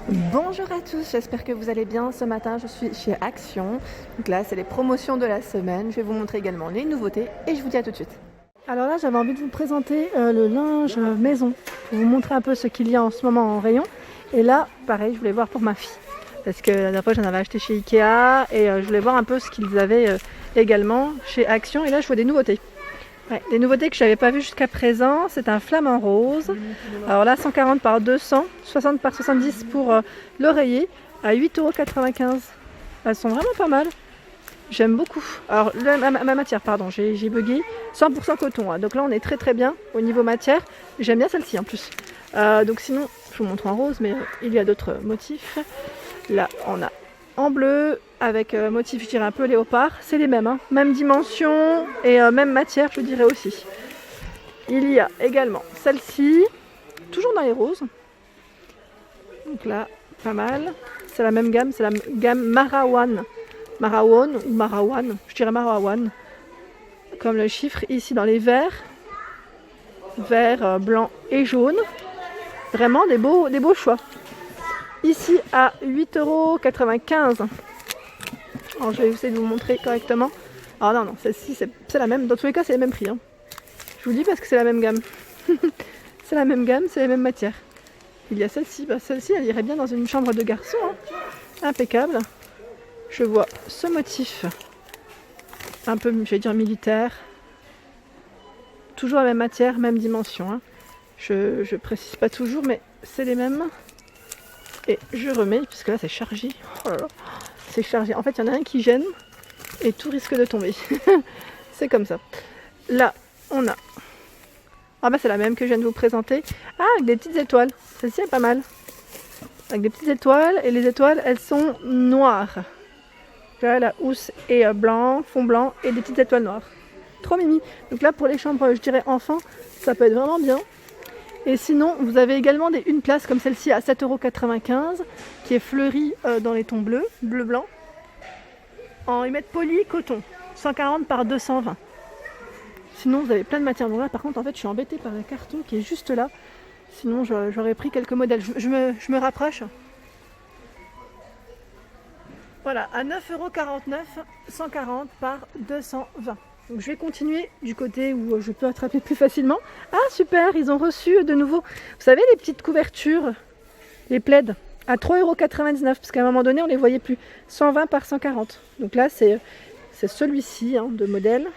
Bonjour à tous, j'espère que vous allez bien. Ce matin, je suis chez Action. Donc là, c'est les promotions de la semaine. Je vais vous montrer également les nouveautés et je vous dis à tout de suite. Alors là, j'avais envie de vous présenter le linge maison pour vous montrer un peu ce qu'il y a en ce moment en rayon. Et là, pareil, je voulais voir pour ma fille. Parce que la dernière fois, j'en avais acheté chez Ikea et je voulais voir un peu ce qu'ils avaient également chez Action. Et là, je vois des nouveautés. Ouais, des nouveautés que je n'avais pas vues jusqu'à présent. C'est un flamant rose. Alors là, 140 par 200, 60 par 70 pour l'oreiller à 8,95 €. Elles sont vraiment pas mal. J'aime beaucoup. Alors, ma matière, pardon, j'ai bugué. 100% coton. Hein. Donc là, on est très bien au niveau matière. J'aime bien celle-ci en plus. Donc sinon, je vous montre en rose, mais il y a d'autres motifs. Là, on a en bleu avec motif, je dirais un peu léopard. C'est les mêmes, hein. Même dimension et même matière, je dirais aussi. Il y a également celle-ci, toujours dans les roses. Donc là, pas mal. C'est la même gamme, c'est la gamme Marawan. Marawan ou Marawan, je dirais Marawan. Comme le chiffre ici dans les verts. Vert, blanc et jaune. Vraiment des beaux choix. Ici à 8,95 €. Alors je vais essayer de vous montrer correctement. Alors non, celle-ci c'est la même. Dans tous les cas, c'est les mêmes prix. Hein. Je vous dis parce que c'est la même gamme. C'est la même gamme, c'est les mêmes matières. Il y a celle-ci. Celle-ci, elle irait bien dans une chambre de garçon. Hein. Impeccable. Je vois ce motif. Un peu, je vais dire, militaire. Toujours la même matière, même dimension. Hein. Je précise pas toujours, mais c'est les mêmes. Et je remets, puisque là c'est chargé. Oh là là, c'est chargé. En fait, il y en a un qui gêne et tout risque de tomber. C'est comme ça. Là, on a... Ah bah c'est la même que je viens de vous présenter. Ah, avec des petites étoiles. Celle-ci est pas mal. Avec des petites étoiles. Et les étoiles, elles sont noires. Là, la housse est blanc, fond blanc et des petites étoiles noires. Trop mimi. Donc là, pour les chambres, je dirais enfants, ça peut être vraiment bien. Et sinon, vous avez également une place comme celle-ci à 7,95 € qui est fleurie dans les tons bleus, bleu-blanc. Ils mettent poly coton, 140 par 220. Sinon, vous avez plein de matières. Donc là, par contre, en fait, je suis embêtée par le carton qui est juste là. Sinon, j'aurais pris quelques modèles. Je me rapproche. Voilà, à 9,49 €, 140 par 220. Donc je vais continuer du côté où je peux attraper plus facilement. Ah super, ils ont reçu de nouveau, vous savez les petites couvertures, les plaids, à 3,99 €, parce qu'à un moment donné on les voyait plus. 120 par 140. Donc là c'est celui-ci hein, de modèle.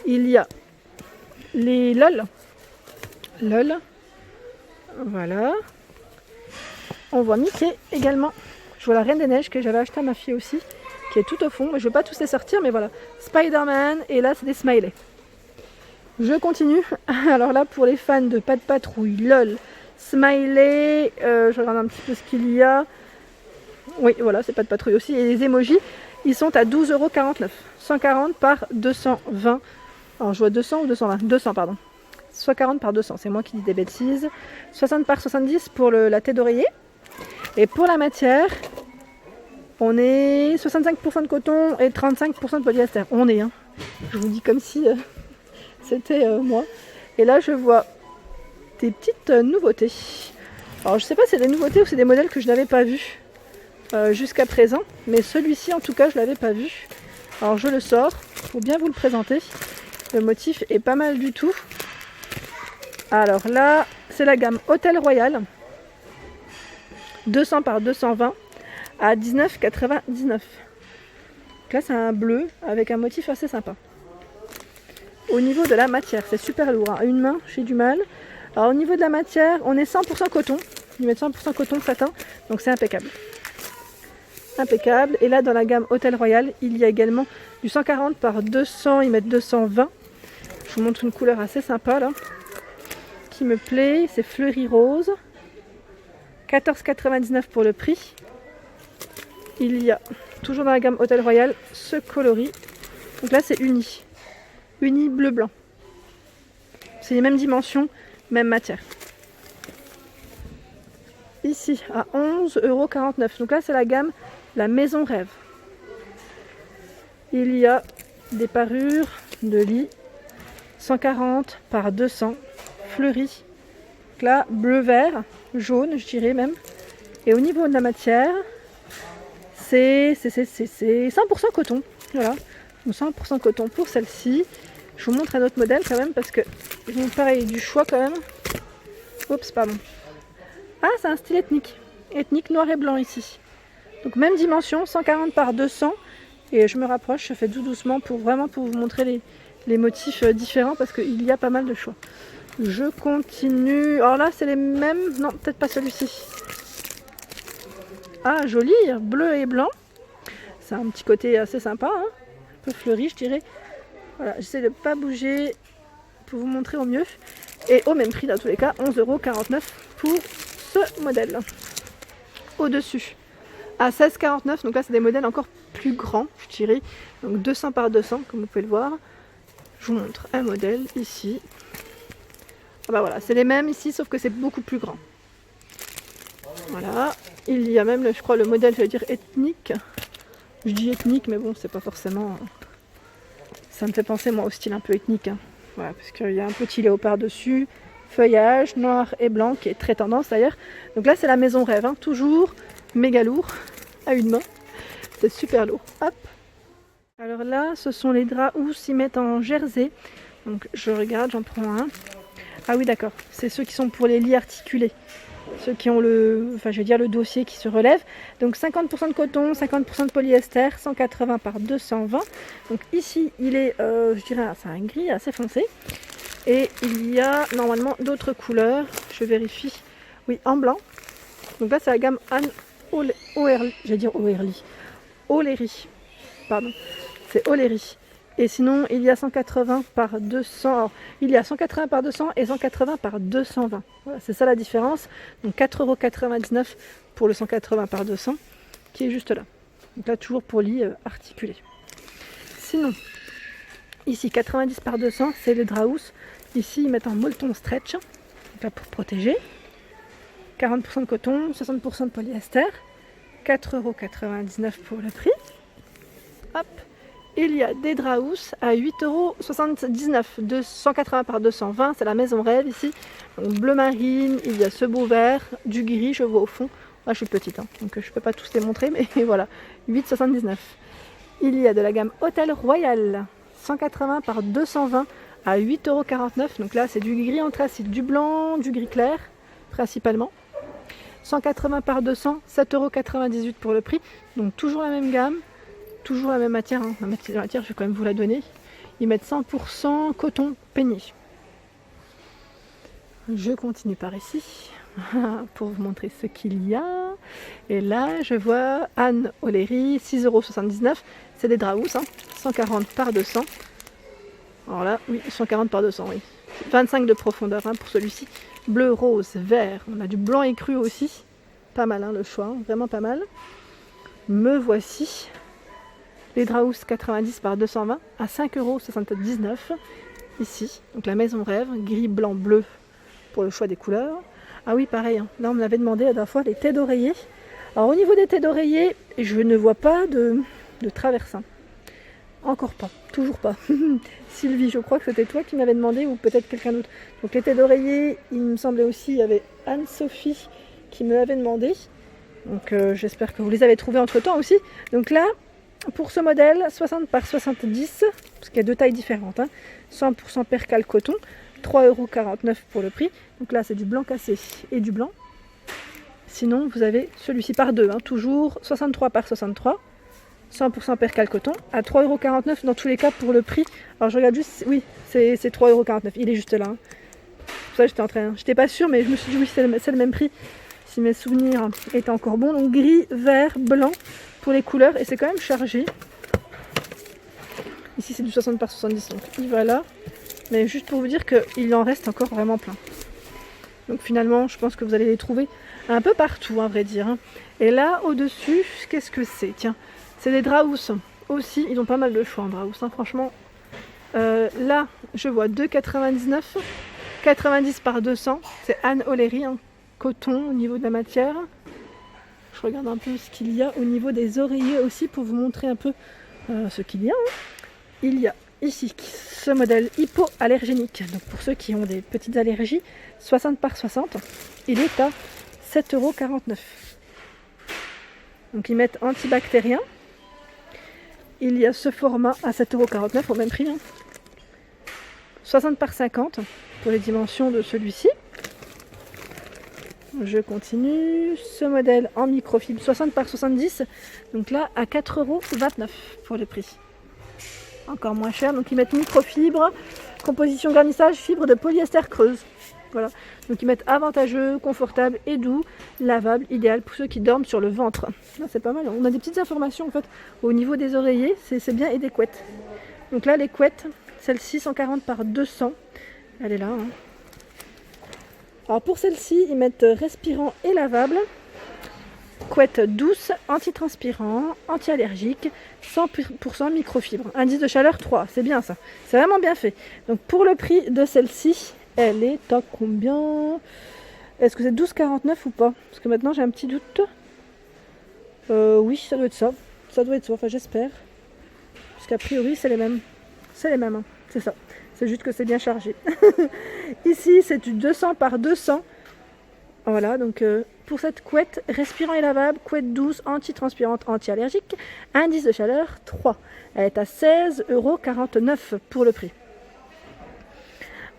Il y a les LOL. LOL. Voilà. On voit Mickey également. Je vois la Reine des Neiges que j'avais acheté à ma fille aussi, qui est tout au fond. Je ne vais pas tous les sortir, mais voilà. Spider-Man, et là, c'est des smileys. Je continue. Alors là, pour les fans de Pas de Patrouille, LOL, Smiley, je regarde un petit peu ce qu'il y a. Oui, voilà, c'est Pas de Patrouille aussi. Et les emojis, ils sont à 12,49 €. 140 par 220. Alors, je vois 200 ou 220 ? 200, pardon. 140 par 200, c'est moi qui dis des bêtises. 60 par 70 pour la tête d'oreiller. Et pour la matière, on est 65% de coton et 35% de polyester. On est, hein. Je vous dis comme si c'était moi. Et là, je vois des petites nouveautés. Alors, je sais pas si c'est des nouveautés ou c'est des modèles que je n'avais pas vus jusqu'à présent. Mais celui-ci, en tout cas, je ne l'avais pas vu. Alors, je le sors pour bien vous le présenter. Le motif est pas mal du tout. Alors là, c'est la gamme Hôtel Royal. 200 par 220 à 19,99 €. Donc là c'est un bleu avec un motif assez sympa. Au niveau de la matière, c'est super lourd. À une main, j'ai du mal. Alors au niveau de la matière, on est 100% coton. Ils mettent 100% coton satin, donc c'est impeccable. Impeccable. Et là dans la gamme Hôtel Royal, il y a également du 140 par 200, ils mettent 220. Je vous montre une couleur assez sympa là, qui me plaît. C'est fleuri rose. 14,99 € pour le prix. Il y a, toujours dans la gamme Hôtel Royal, ce coloris. Donc là, c'est uni. Uni bleu-blanc. C'est les mêmes dimensions, même matière. Ici, à 11,49 €. Donc là, c'est la gamme La Maison Rêve. Il y a des parures de lit. 140 par 200. Fleuries. Donc là, bleu-vert, jaune, je dirais même. Et au niveau de la matière, c'est 100% coton. Voilà, donc 100% coton pour celle-ci. Je vous montre un autre modèle quand même parce que ils ont pareil du choix quand même. Oups, pardon. Ah, c'est un style ethnique. Ethnique noir et blanc ici. Donc même dimension, 140 par 200. Et je me rapproche, je fais tout doucement pour vraiment pour vous montrer les motifs différents parce qu'il y a pas mal de choix. Je continue. Alors là, c'est les mêmes. Non, peut-être pas celui-ci. Ah, joli, bleu et blanc. C'est un petit côté assez sympa, hein. Un peu fleuri, je dirais. Voilà, j'essaie de ne pas bouger pour vous montrer au mieux. Et au même prix, dans tous les cas, 11,49 € pour ce modèle. Au-dessus, à 16,49 €. Donc là, c'est des modèles encore plus grands, je dirais. Donc 200 par 200, comme vous pouvez le voir. Je vous montre un modèle ici. Ah bah voilà, c'est les mêmes ici, sauf que c'est beaucoup plus grand. Voilà, il y a même, je crois, le modèle, je vais dire ethnique. Je dis ethnique, mais bon, c'est pas forcément... Ça me fait penser, moi, au style un peu ethnique. Hein. Voilà, parce qu'il y a un petit léopard dessus, feuillage noir et blanc, qui est très tendance d'ailleurs. Donc là, c'est la maison rêve, hein. Toujours méga lourd, à une main. C'est super lourd. Hop. Alors là, ce sont les draps où s'y mettent en jersey. Donc je regarde, j'en prends un. Ah oui, d'accord. C'est ceux qui sont pour les lits articulés. Ceux qui ont le dossier qui se relève. Donc 50% de coton, 50% de polyester, 180 par 220. Donc ici, il est, je dirais, c'est un gris assez foncé. Et il y a normalement d'autres couleurs. Je vérifie. Oui, en blanc. Donc là, c'est la gamme Anne O'Leary. J'allais dire O'Leary. O'Leary. Pardon. C'est O'Leary. Et sinon, il y a 180 par 200. Alors, il y a 180 par 200 et 180 par 220. Voilà, c'est ça la différence. Donc 4,99 € pour le 180 par 200 qui est juste là. Donc là, toujours pour lit articulé. Sinon, ici, 90 par 200, c'est le Draus. Ici, ils mettent en molleton stretch. Donc là, pour protéger. 40% de coton, 60% de polyester. 4,99 € pour le prix. Hop. Il y a des Draus à 8,79 €, de 180 par 220, c'est la maison rêve ici. Donc bleu marine, il y a ce beau vert, du gris, je vois au fond. Moi je suis petite, hein, donc je ne peux pas tous les montrer, mais voilà, 8,79 €. Il y a de la gamme Hôtel Royal, 180 par 220 à 8,49 €. Donc là c'est du gris anthracite, du blanc, du gris clair, principalement. 180 par 200, 7,98 € pour le prix. Donc toujours la même gamme. Toujours la même matière, hein. La matière, je vais quand même vous la donner. Ils mettent 100% coton peigné. Je continue par ici pour vous montrer ce qu'il y a. Et là, je vois Anne O'Leary, 6,79 €. C'est des Draus, hein. 140 par 200. Alors là, oui, 140 par 200, oui. 25 de profondeur hein, pour celui-ci. Bleu, rose, vert. On a du blanc écru aussi. Pas mal hein, le choix, hein. Vraiment pas mal. Me voici. Les Draus 90 par 220 à 5,79 € ici. Donc la maison rêve, gris, blanc, bleu pour le choix des couleurs. Ah oui, pareil, hein. Là on me l'avait demandé la dernière fois, les têtes d'oreiller. Alors au niveau des têtes d'oreiller, je ne vois pas de traversin. Encore pas, toujours pas. Sylvie, je crois que c'était toi qui m'avais demandé ou peut-être quelqu'un d'autre. Donc les têtes d'oreiller, il me semblait aussi, il y avait Anne-Sophie qui me l'avait demandé. Donc j'espère que vous les avez trouvés entre temps aussi. Donc là, pour ce modèle, 60 par 70, parce qu'il y a deux tailles différentes, hein, 100% percale coton, 3,49 € pour le prix. Donc là, c'est du blanc cassé et du blanc. Sinon, vous avez celui-ci par deux, hein, toujours 63 par 63, 100% percale coton, à 3,49 € dans tous les cas pour le prix. Alors je regarde juste, oui, c'est 3,49 €, il est juste là. Hein. Pour ça, j'étais pas sûre, mais je me suis dit oui, c'est le même prix, si mes souvenirs étaient encore bons. Donc gris, vert, blanc. Pour les couleurs et c'est quand même chargé. Ici c'est du 60 par 70 donc il va là. Mais juste pour vous dire qu'il en reste encore vraiment plein. Donc finalement je pense que vous allez les trouver un peu partout à vrai dire. Et là au dessus qu'est-ce que c'est? Tiens, c'est des Draus aussi. Ils ont pas mal de choix en Draus hein, franchement. Là je vois 2,99 €, 90 par 200. C'est Anne O'Leary, hein, coton au niveau de la matière. Je regarde un peu ce qu'il y a au niveau des oreillers aussi pour vous montrer un peu ce qu'il y a. Hein. Il y a ici ce modèle hypoallergénique. Donc pour ceux qui ont des petites allergies, 60 par 60, il est à 7,49 €. Donc ils mettent antibactérien. Il y a ce format à 7,49 € au même prix. 60 par 50 pour les dimensions de celui-ci. Je continue. Ce modèle en microfibre 60 par 70. Donc là à 4,29 € pour le prix. Encore moins cher. Donc ils mettent microfibre, composition garnissage, fibre de polyester creuse. Voilà. Donc ils mettent avantageux, confortable et doux, lavable, idéal pour ceux qui dorment sur le ventre. Là, c'est pas mal. On a des petites informations en fait au niveau des oreillers, c'est bien, et des couettes. Donc là les couettes, celle-ci 140 par 200. Elle est là. Alors pour celle-ci, ils mettent respirant et lavable. Couette douce, antitranspirant, anti-allergique, 100% microfibre. Indice de chaleur 3, c'est bien ça. C'est vraiment bien fait. Donc pour le prix de celle-ci, elle est à combien? Est-ce que c'est 12,49 ou pas? Parce que maintenant j'ai un petit doute. Oui, ça doit être ça. Ça doit être ça, enfin j'espère. Parce qu'a priori c'est les mêmes. C'est les mêmes, hein. C'est ça. C'est juste que c'est bien chargé. Ici c'est du 200 par 200. Voilà, donc pour cette couette, respirant et lavable, couette douce, anti-transpirante, anti-allergique, indice de chaleur 3. Elle est à 16,49 € pour le prix.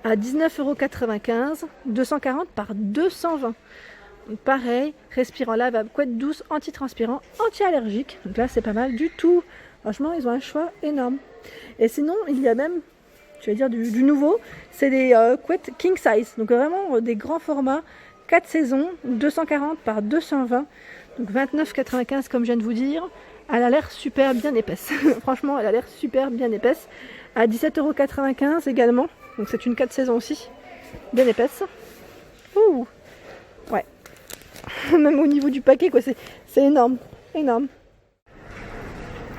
À 19,95 €, 240 par 220. Donc pareil, respirant lavable, couette douce, anti-transpirant, anti-allergique. Donc là, c'est pas mal du tout. Franchement, ils ont un choix énorme. Et sinon, il y a même, je vais dire du nouveau, c'est des couettes king size. Donc vraiment des grands formats, 4 saisons, 240 par 220. Donc 29,95 € comme je viens de vous dire. Elle a l'air super bien épaisse. Franchement, elle a l'air super bien épaisse. À 17,95 € également. Donc c'est une 4 saisons aussi. Bien épaisse. Ouh. Ouais. Même au niveau du paquet, quoi. C'est énorme. Énorme.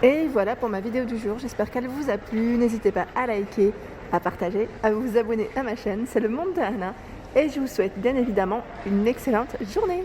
Et voilà pour ma vidéo du jour. J'espère qu'elle vous a plu. N'hésitez pas à liker, à partager, à vous abonner à ma chaîne. C'est le monde de Anna. Et je vous souhaite bien évidemment une excellente journée.